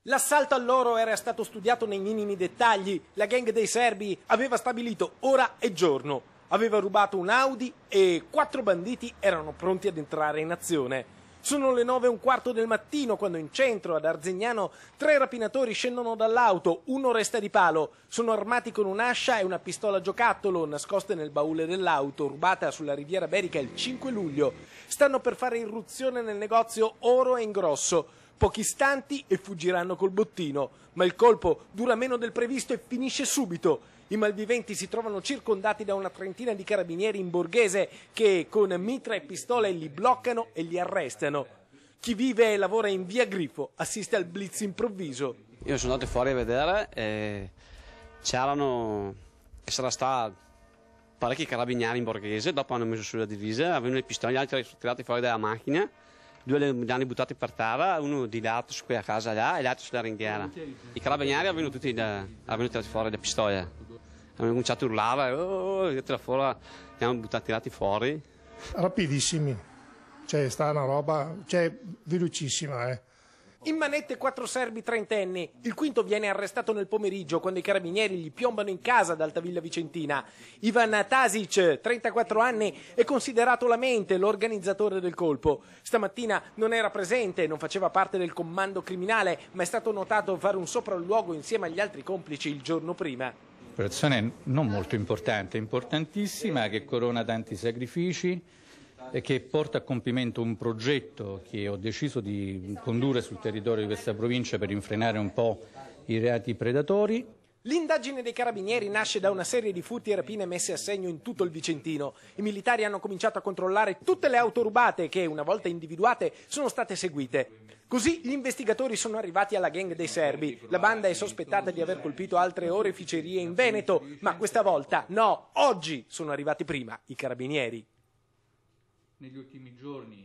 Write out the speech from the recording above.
L'assalto all'oro era stato studiato nei minimi dettagli. La gang dei serbi aveva stabilito ora e giorno. Aveva rubato un Audi e 4 banditi erano pronti ad entrare in azione. Sono le 9:15 del mattino quando in centro, ad Arzignano, 3 rapinatori scendono dall'auto, uno resta di palo. Sono armati con un'ascia e una pistola giocattolo nascoste nel baule dell'auto, rubata sulla Riviera Berica il 5 luglio. Stanno per fare irruzione nel negozio Oro e Ingrosso. Pochi istanti e fuggiranno col bottino, ma il colpo dura meno del previsto e finisce subito. I malviventi si trovano circondati da una trentina di carabinieri in borghese che con mitra e pistole li bloccano e li arrestano. Chi vive e lavora in via Grifo assiste al blitz improvviso. Io sono andato fuori a vedere e c'erano parecchi carabinieri in borghese, dopo hanno messo sulla divisa, avevano le pistole, gli altri sono tirati fuori dalla macchina. 2 li hanno buttati per terra, uno di lato su quella casa là e l'altro sulla ringhiera. I carabinieri avevano tirati fuori le pistole, hanno cominciato a urlare, li hanno tirati fuori. Rapidissimi, sta una roba, velocissima. In manette 4 serbi trentenni. Il quinto viene arrestato nel pomeriggio quando i carabinieri gli piombano in casa ad Altavilla Vicentina. Ivan Tasic, 34 anni, è considerato la mente, l'organizzatore del colpo. Stamattina non era presente, non faceva parte del comando criminale, ma è stato notato fare un sopralluogo insieme agli altri complici il giorno prima. Operazione non molto importante, importantissima, che corona tanti sacrifici e che porta a compimento un progetto che ho deciso di condurre sul territorio di questa provincia per infrenare un po' i reati predatori. L'indagine dei carabinieri nasce da una serie di furti e rapine messe a segno in tutto il Vicentino. I militari hanno cominciato a controllare tutte le auto rubate che, una volta individuate, sono state seguite. Così gli investigatori sono arrivati alla gang dei serbi. La banda è sospettata di aver colpito altre oreficerie in Veneto, ma questa volta no, oggi sono arrivati prima i carabinieri. Negli ultimi giorni